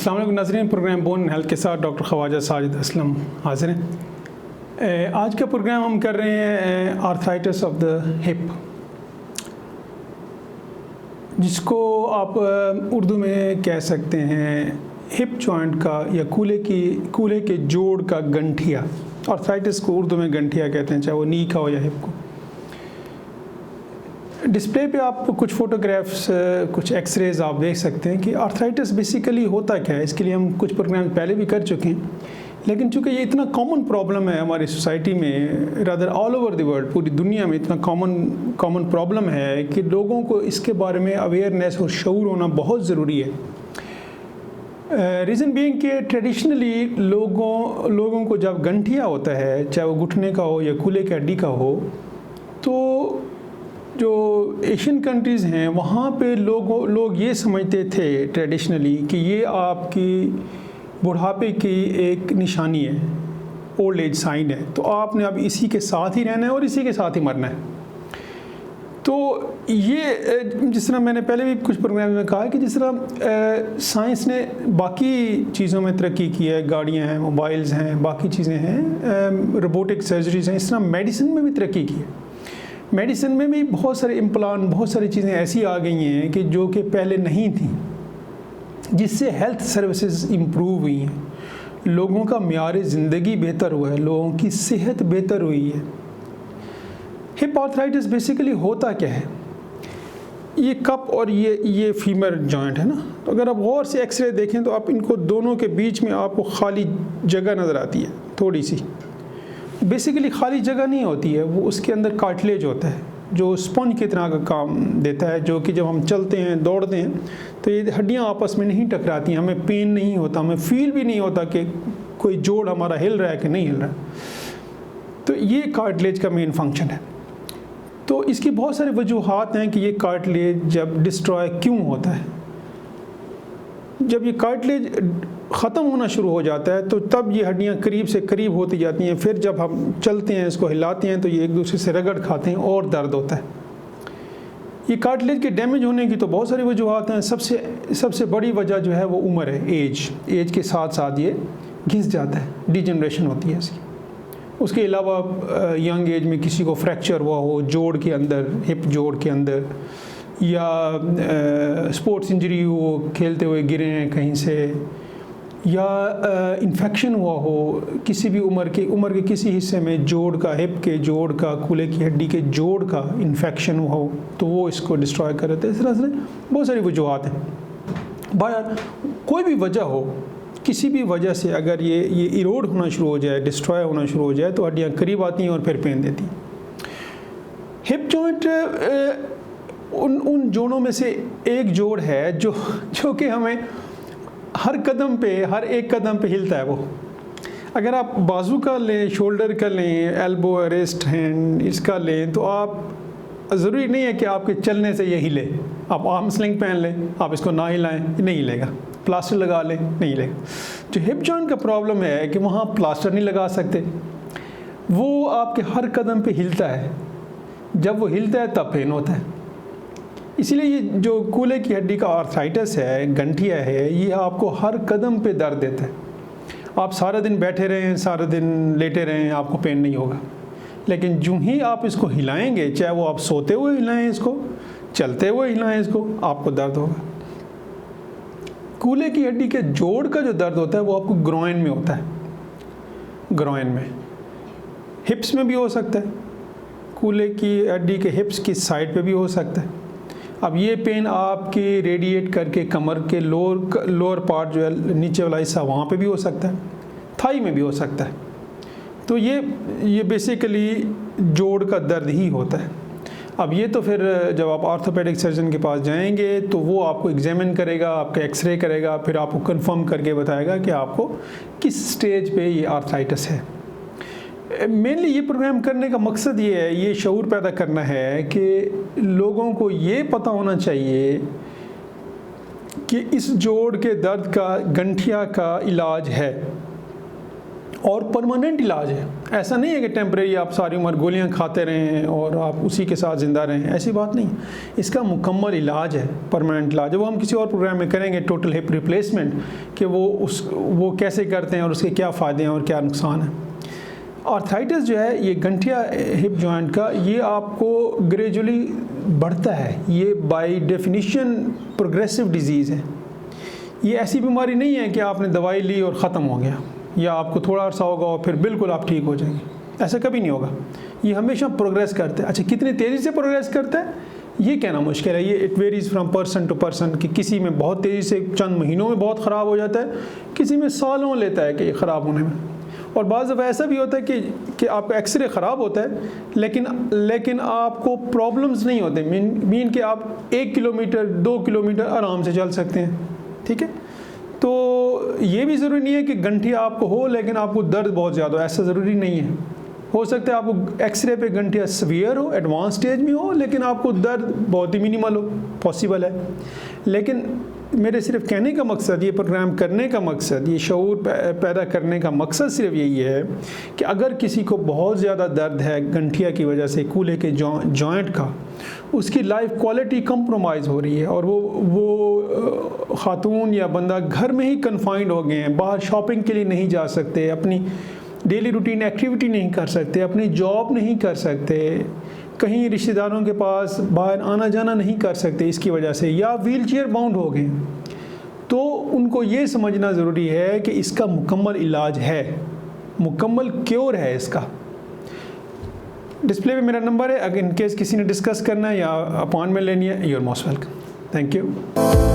अस्सलाम वालेकुम नाज़रीन, प्रोग्राम बोन एंड हेल्थ के साथ डॉक्टर ख्वाजा साजिद असलम हाजिर हैं। आज का प्रोग्राम हम कर रहे हैं आर्थराइटिस ऑफ द हिप, जिसको आप उर्दू में कह सकते हैं हिप जॉइंट का या कूल्हे के जोड़ का गंठिया। आर्थराइटिस को उर्दू में गंठिया कहते हैं, चाहे वो नी का हो या हिप को। डिस्प्ले पे आप कुछ फ़ोटोग्राफ्स, कुछ एक्सरेज आप देख सकते हैं कि आर्थराइटिस बेसिकली होता क्या है। इसके लिए हम कुछ प्रोग्राम पहले भी कर चुके हैं, लेकिन चूँकि ये इतना कॉमन प्रॉब्लम है हमारी सोसाइटी में, rather all over the world, पूरी दुनिया में इतना कॉमन प्रॉब्लम है कि लोगों को इसके बारे में अवेयरनेस और शऊर होना बहुत ज़रूरी है। रीज़न बीइंग कि ट्रेडिशनली लोगों को जब गंठिया होता है, चाहे वो घुटने का हो या कूल्हे की हड्डी का हो, तो जो एशियन कंट्रीज़ हैं वहाँ पे लोग ये समझते थे ट्रेडिशनली कि ये आपकी बुढ़ापे की एक निशानी है, ओल्ड एज साइन है, तो आपने अब इसी के साथ ही रहना है और इसी के साथ ही मरना है। तो ये जिस तरह मैंने पहले भी कुछ प्रोग्राम में कहा कि जिस तरह साइंस ने बाकी चीज़ों में तरक्की की है, गाड़ियाँ हैं, मोबाइल्स हैं, बाकी चीज़ें हैं, रोबोटिक सर्जरीज हैं, इस तरह मेडिसिन में भी तरक्की की है। मेडिसिन में भी बहुत सारे इम्प्लांट, बहुत सारी चीज़ें ऐसी आ गई हैं कि जो कि पहले नहीं थी, जिससे हेल्थ सर्विसेज इम्प्रूव हुई हैं, लोगों का म्यार ज़िंदगी बेहतर हुआ है, लोगों की सेहत बेहतर हुई है। हिप आर्थराइटिस बेसिकली होता क्या है? ये कप और ये फीमर जॉइंट है ना, तो अगर आप गौर से एक्सरे देखें तो आप इनको दोनों के बीच में आपको खाली जगह नज़र आती है, थोड़ी सी। बेसिकली खाली जगह नहीं होती है, वो उसके अंदर कार्टिलेज होता है जो स्पंज की तरह का काम देता है, जो कि जब हम चलते हैं, दौड़ते हैं, तो ये हड्डियाँ आपस में नहीं टकराती हैं, हमें पेन नहीं होता, हमें फील भी नहीं होता कि कोई जोड़ हमारा हिल रहा है कि नहीं हिल रहा है। तो ये कार्टिलेज का मेन फंक्शन है। तो इसकी बहुत सारी वजूहात हैं कि ये कार्टिलेज जब डिस्ट्रॉय क्यों होता है। जब ये कार्टिलेज ख़त्म होना शुरू हो जाता है तो तब ये हड्डियाँ करीब से करीब होती जाती हैं, फिर जब हम चलते हैं, इसको हिलाते हैं, तो ये एक दूसरे से रगड़ खाते हैं और दर्द होता है। ये कार्टिलेज के डैमेज होने की तो बहुत सारी वजूहात हैं। सबसे बड़ी वजह जो है वो उम्र है, एज के साथ साथ ये घिस जाता है, डिजनरेशन होती है इसकी। उसके अलावा यंग एज में किसी को फ्रैक्चर हुआ हो जोड़ के अंदर, हिप जोड़ के अंदर, या स्पोर्ट्स इंजरी हो, खेलते हुए गिरे हैं कहीं से, या इन्फेक्शन हुआ हो किसी भी उम्र के किसी हिस्से में, जोड़ का, हिप के जोड़ का, कूल्हे की हड्डी के जोड़ का इन्फेक्शन हुआ हो, तो वो इसको डिस्ट्रॉय कर देते हैं। इस तरह से बहुत सारी वजूहात हैं। बहरहाल कोई भी वजह हो, किसी भी वजह से अगर ये इरोड होना शुरू हो जाए, डिस्ट्रॉय होना शुरू हो जाए, तो हड्डियाँ करीब आती हैं और फिर पेन देती हैं। हिप जॉइंट उन जोड़ों में से एक जोड़ है जो कि हमें हर एक कदम पे हिलता है। वो अगर आप बाजू का लें, शोल्डर का लें, एल्बो, रिस्ट, हैंड, इसका लें, तो आप ज़रूरी नहीं है कि आपके चलने से ये हिले। आप आर्म स्लिंग पहन लें, आप इसको ना हिलाएं, नहीं हिलेगा। प्लास्टर लगा लें, नहीं हिलेगा। जो हिप जॉइंट का प्रॉब्लम है कि वहाँ प्लास्टर नहीं लगा सकते, वो आपके हर कदम पे हिलता है। जब वो हिलता है तब पेन होता है। इसीलिए ये जो कूल्हे की हड्डी का आर्थराइटिस है, गंठिया है, ये आपको हर कदम पे दर्द देता है। आप सारा दिन बैठे रहें, सारा दिन लेटे रहें, आपको पेन नहीं होगा, लेकिन जो ही आप इसको हिलाएंगे, चाहे वो आप सोते हुए हिलाएं इसको, चलते हुए हिलाएं इसको, आपको दर्द होगा। कूल्हे की हड्डी के जोड़ का जो दर्द होता है वो आपको ग्रोइन में होता है, ग्रोइन में। हिप्स में भी हो सकता है, कूल्हे की हड्डी के हिप्स की साइड पे भी हो सकता है। अब ये पेन आपकी रेडिएट करके कमर के लोअर पार्ट जो है, नीचे वाला हिस्सा, वहाँ पे भी हो सकता है, थाई में भी हो सकता है। तो ये बेसिकली जोड़ का दर्द ही होता है। अब ये तो फिर जब आप ऑर्थोपेडिक सर्जन के पास जाएंगे तो वो आपको एग्जामिन करेगा, आपका एक्सरे करेगा, फिर आपको कंफर्म करके बताएगा कि आपको किस स्टेज पे ये आर्थराइटिस है। मेनली ये प्रोग्राम करने का मकसद ये है, ये शऊर पैदा करना है कि लोगों को ये पता होना चाहिए कि इस जोड़ के दर्द का, गंठिया का इलाज है, और परमानेंट इलाज है। ऐसा नहीं है कि टेम्परेरी आप सारी उम्र गोलियां खाते रहें और आप उसी के साथ ज़िंदा रहें, ऐसी बात नहीं। इसका मुकम्मल इलाज है, परमानेंट इलाज। वो हम किसी और प्रोग्राम में करेंगे, टोटल हिप रिप्लेसमेंट, कि वो कैसे करते हैं और उसके क्या फ़ायदे हैं और क्या नुकसान है। आर्थराइटिस जो है ये गंठिया हिप जॉइंट का, ये आपको ग्रेजुअली बढ़ता है, ये बाय डेफिनेशन प्रोग्रेसिव डिजीज़ है। ये ऐसी बीमारी नहीं है कि आपने दवाई ली और ख़त्म हो गया, या आपको थोड़ा अर्सा होगा और फिर बिल्कुल आप ठीक हो जाएंगे, ऐसा कभी नहीं होगा। ये हमेशा प्रोग्रेस करते हैं। अच्छा, कितनी तेज़ी से प्रोग्रेस करता है ये कहना मुश्किल है। ये it varies from person to person, कि किसी में बहुत तेज़ी से चंद महीनों में बहुत ख़राब हो जाता है, किसी में सालों लेता है कि ख़राब होने में। और बाज़ दफ़ा ऐसा भी होता है कि आपका एक्सरे ख़राब होता है लेकिन आपको प्रॉब्लम्स नहीं होते, मीन कि आप 1 किलोमीटर 2 किलोमीटर आराम से चल सकते हैं, ठीक है। तो ये भी ज़रूरी नहीं है कि गंठिया आपको हो लेकिन आपको दर्द बहुत ज़्यादा हो, ऐसा ज़रूरी नहीं है। हो सकता है आपको एक्सरे पे गंठिया सीवियर हो, एडवांस स्टेज में हो, लेकिन आपको दर्द बहुत ही मिनिमल हो, पॉसिबल है। लेकिन मेरे सिर्फ कहने का मकसद, ये प्रोग्राम करने का मकसद, ये शऊर पैदा करने का मकसद सिर्फ यही है कि अगर किसी को बहुत ज़्यादा दर्द है गंठिया की वजह से, कूल्हे के जॉइंट का, उसकी लाइफ क्वालिटी कंप्रोमाइज़ हो रही है और वो ख़ातून या बंदा घर में ही कन्फाइंड हो गए हैं, बाहर शॉपिंग के लिए नहीं जा सकते, अपनी डेली रूटीन एक्टिविटी नहीं कर सकते, अपनी जॉब नहीं कर सकते, कहीं रिश्तेदारों के पास बाहर आना जाना नहीं कर सकते इसकी वजह से, या व्हील चेयर बाउंड हो गए, तो उनको ये समझना ज़रूरी है कि इसका मुकम्मल इलाज है, मुकम्मल क्योर है इसका। डिस्प्ले पे मेरा नंबर है, अगर इन केस किसी ने डिस्कस करना है या अपॉइंटमेंट लेनी है, you are most welcome. Thank you.